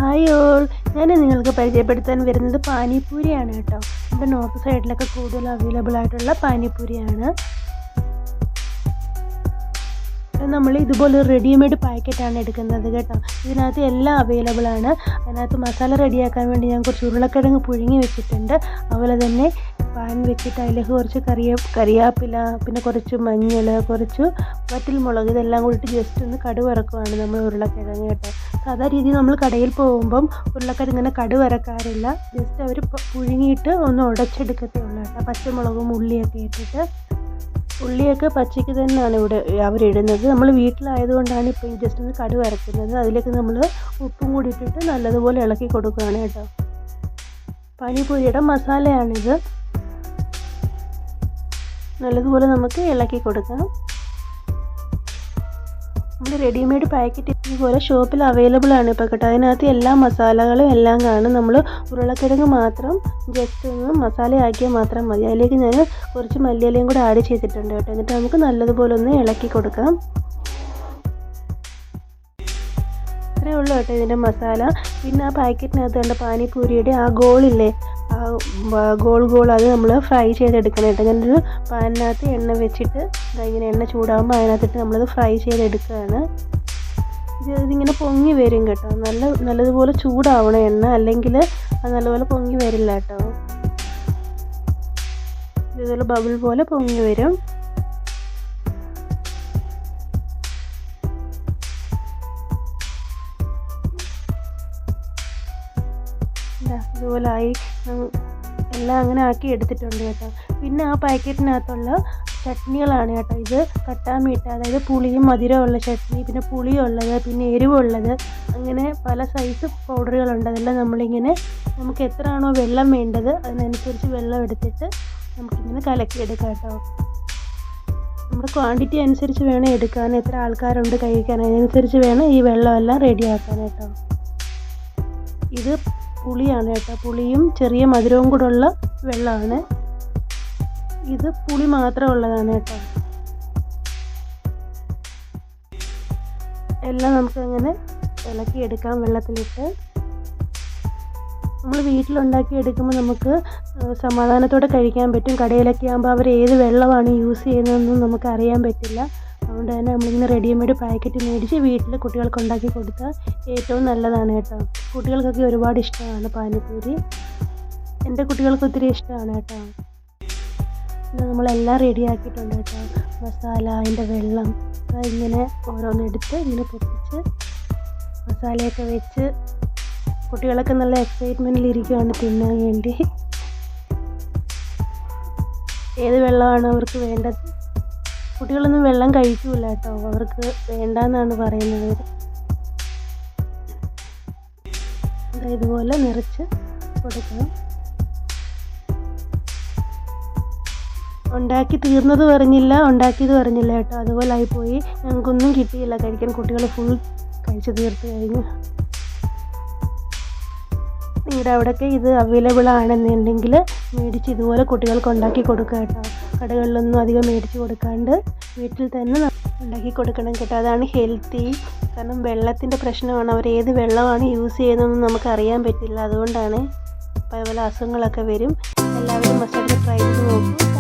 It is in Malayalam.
ഹായ് ഓൾ, ഞാൻ നിങ്ങൾക്ക് പരിചയപ്പെടുത്താൻ വരുന്നത് പാനിപ്പൂരിയാണ് കേട്ടോ. നമ്മുടെ നോർത്ത് സൈഡിലൊക്കെ കൂടുതൽ അവൈലബിൾ ആയിട്ടുള്ള പാനിപ്പൂരിയാണ്. നമ്മൾ ഇതുപോലെ റെഡിമെയ്ഡ് പാക്കറ്റാണ് എടുക്കുന്നത് കേട്ടോ. ഇതിനകത്ത് എല്ലാം അവൈലബിൾ ആണ്. അതിനകത്ത് മസാല റെഡിയാക്കാൻ വേണ്ടി ഞാൻ കുറച്ച് ഉരുളക്കിഴങ്ങ് പുഴുങ്ങി വെച്ചിട്ടുണ്ട്. അതുപോലെ തന്നെ പാൻ വെച്ചിട്ട് അതിലേക്ക് കുറച്ച് കറിവേപ്പില, പിന്നെ കുറച്ച് മഞ്ഞൾ, കുറച്ച് വറ്റൽമുളക്, ഇതെല്ലാം കൂടിയിട്ട് ജസ്റ്റ് ഒന്ന് കടുക് വറക്കുവാണ് നമ്മൾ ഉരുളക്കിഴങ്ങ് കേട്ടോ. സാധാ രീതിയിൽ നമ്മൾ കടയിൽ പോകുമ്പം ഉരുളക്കിഴങ്ങ് ഇങ്ങനെ കടുക് വറക്കാറില്ല. ജസ്റ്റ് അവർ പുഴുങ്ങിയിട്ട് ഒന്ന് ഉടച്ചെടുക്കത്തേ ഉള്ളൂ കേട്ടോ. പച്ചമുളകും ഉള്ളിയൊക്കെ ഇട്ടിട്ട്, ഉള്ളിയൊക്കെ പച്ചയ്ക്ക് തന്നെയാണ് ഇവിടെ അവരിടുന്നത്. നമ്മൾ വീട്ടിലായതുകൊണ്ടാണ് ഇപ്പോൾ ജസ്റ്റ് ഒന്ന് കടുക് വറക്കുന്നത്. അതിലേക്ക് നമ്മൾ ഉപ്പും കൂടി ഇട്ടിട്ട് നല്ലതുപോലെ ഇളക്കി കൊടുക്കുകയാണ് കേട്ടോ. പാനിപ്പൂരിയുടെ മസാലയാണിത്. നല്ലതുപോലെ നമുക്ക് ഇളക്കി കൊടുക്കാം. നമ്മുടെ റെഡിമെയ്ഡ് പാക്കറ്റ് ഇതുപോലെ ഷോപ്പിൽ അവൈലബിൾ ആണ് ഇപ്പോൾ കേട്ടോ. അതിനകത്ത് എല്ലാ മസാലകളും എല്ലാം കാണും. നമ്മൾ ഉരുളക്കിഴങ്ങ് മാത്രം ജസ്റ്റ് ഒന്ന് മസാലയാക്കിയാൽ മാത്രം മതി. അതിലേക്ക് ഞാൻ കുറച്ച് മല്ലിയിലയും കൂടെ ആഡ് ചെയ്തിട്ടുണ്ട് കേട്ടോ. എന്നിട്ട് നമുക്ക് നല്ലതുപോലെ ഒന്ന് ഇളക്കി കൊടുക്കാം. ഇത്രയേ ഉള്ളൂ കേട്ടോ ഇതിൻ്റെ മസാല. പിന്നെ ആ പാക്കറ്റിനകത്ത് കണ്ട പാനിപ്പൂരിയുടെ ആ ഗോളില്ലേ, ആ ഗോൾ അത് നമ്മൾ ഫ്രൈ ചെയ്തെടുക്കണം കേട്ടോ. ഞാനൊരു പാനിനകത്ത് എണ്ണ വെച്ചിട്ട് ഇങ്ങനെ എണ്ണ ചൂടാകുമ്പോൾ അതിനകത്തിട്ട് നമ്മളത് ഫ്രൈ ചെയ്തെടുക്കുകയാണ്. ഇതിങ്ങനെ പൊങ്ങി വരും കേട്ടോ. നല്ലതുപോലെ ചൂടാവണം എണ്ണ, അല്ലെങ്കിൽ അത് നല്ലപോലെ പൊങ്ങി വരില്ല കേട്ടോ. ഇതുപോലെ ബബിൾ പോലെ പൊങ്ങി വരും. ഇതുപോലെ ആയി എല്ലാം അങ്ങനെ ആക്കി എടുത്തിട്ടുണ്ട് കേട്ടോ. പിന്നെ ആ പാക്കറ്റിനകത്തുള്ള ചട്നികളാണ് കേട്ടോ. ഇത് കട്ടാമീട്ട, അതായത് പുളിയും മധുരമുള്ള ചട്നി, പിന്നെ പുളിയുള്ളത്, പിന്നെ എരിവുള്ളത്, അങ്ങനെ പല സൈസ് പൗഡറുകളുണ്ട്. അതെല്ലാം നമ്മളിങ്ങനെ നമുക്ക് എത്രയാണോ വെള്ളം വേണ്ടത് അതിനനുസരിച്ച് വെള്ളം എടുത്തിട്ട് നമുക്കിങ്ങനെ കലക്കിയെടുക്കാം കേട്ടോ. നമ്മുടെ ക്വാണ്ടിറ്റി അനുസരിച്ച് വേണം എടുക്കാൻ. എത്ര ആൾക്കാരുണ്ട് കഴിക്കാൻ, അതിനനുസരിച്ച് വേണം ഈ വെള്ളമെല്ലാം റെഡിയാക്കാൻ കേട്ടോ. ഇത് പുളിയാണ് കേട്ടോ. പുളിയും ചെറിയ മധുരവും കൂടെ ഉള്ള വെള്ളമാണ്. ഇത് പുളി മാത്രമുള്ളതാണ് കേട്ടോ. എല്ലാം നമുക്കങ്ങനെ ഇളക്കിയെടുക്കാം വെള്ളത്തിലിട്ട്. നമ്മൾ വീട്ടിലുണ്ടാക്കി എടുക്കുമ്പോൾ നമുക്ക് സമാധാനത്തോടെ കഴിക്കാൻ പറ്റും. കടയിലൊക്കെ ആകുമ്പോൾ അവർ ഏത് വെള്ളമാണ് യൂസ് ചെയ്യുന്നതെന്നും നമുക്ക് അറിയാൻ പറ്റില്ല. അതുകൊണ്ട് തന്നെ നമ്മളിങ്ങനെ റെഡിമെയ്ഡ് പാക്കറ്റ് മേടിച്ച് വീട്ടിൽ കുട്ടികൾക്ക് ഉണ്ടാക്കി കൊടുത്താൽ ഏറ്റവും നല്ലതാണ് കേട്ടോ. കുട്ടികൾക്കൊക്കെ ഒരുപാട് ഇഷ്ടമാണ് പാനിപ്പൂരി. എൻ്റെ കുട്ടികൾക്ക് ഒത്തിരി ഇഷ്ടമാണ് കേട്ടോ. നമ്മളെല്ലാം റെഡിയാക്കിയിട്ടുണ്ട് കേട്ടോ. മസാല, അതിൻ്റെ വെള്ളം, ഇങ്ങനെ ഓരോന്നെടുത്ത് ഇങ്ങനെ പൊട്ടിച്ച് മസാലയൊക്കെ വെച്ച് കുട്ടികളൊക്കെ നല്ല എക്സൈറ്റ്മെൻറ്റിലിരിക്കുകയാണ് തിന്നാൻ വേണ്ടി. ഏത് വെള്ളമാണ് അവർക്ക് വേണ്ടത്. കുട്ടികളൊന്നും വെള്ളം കഴിക്കൂല കേട്ടോ, അവർക്ക് വേണ്ടെന്നാണ് പറയുന്നത്. ഇതുപോലെ നിറച്ച് കൊടുക്കണം. ഉണ്ടാക്കി തീർന്നത് പറഞ്ഞില്ല, ഉണ്ടാക്കിയത് പറഞ്ഞില്ല കേട്ടോ. അതുപോലെ ആയിപ്പോയി. ഞങ്ങൾക്കൊന്നും കിട്ടിയില്ല കഴിക്കാൻ. കുട്ടികൾ ഫുൾ കഴിച്ച് തീർത്ത് കഴിഞ്ഞു. നിങ്ങളുടെ അവിടെയൊക്കെ ഇത് അവൈലബിൾ ആണെന്നുണ്ടെങ്കിൽ മേടിച്ച് ഇതുപോലെ കുട്ടികൾക്ക് ഉണ്ടാക്കി കൊടുക്കുക കേട്ടോ. കടകളിലൊന്നും അധികം മേടിച്ച് കൊടുക്കാണ്ട് വീട്ടിൽ തന്നെ ഉണ്ടാക്കി കൊടുക്കണം കേട്ടോ. അതാണ് ഹെൽത്തി. കാരണം വെള്ളത്തിൻ്റെ പ്രശ്നമാണ്. അവർ ഏത് വെള്ളമാണ് യൂസ് ചെയ്യുന്നതെന്ന് നമുക്ക് അറിയാൻ പറ്റില്ല. അതുകൊണ്ടാണ് പല പല അസുഖങ്ങളൊക്കെ വരും. എല്ലാവരും മസ്റ്റായിട്ട് ട്രൈ ചെയ്ത് നോക്കും.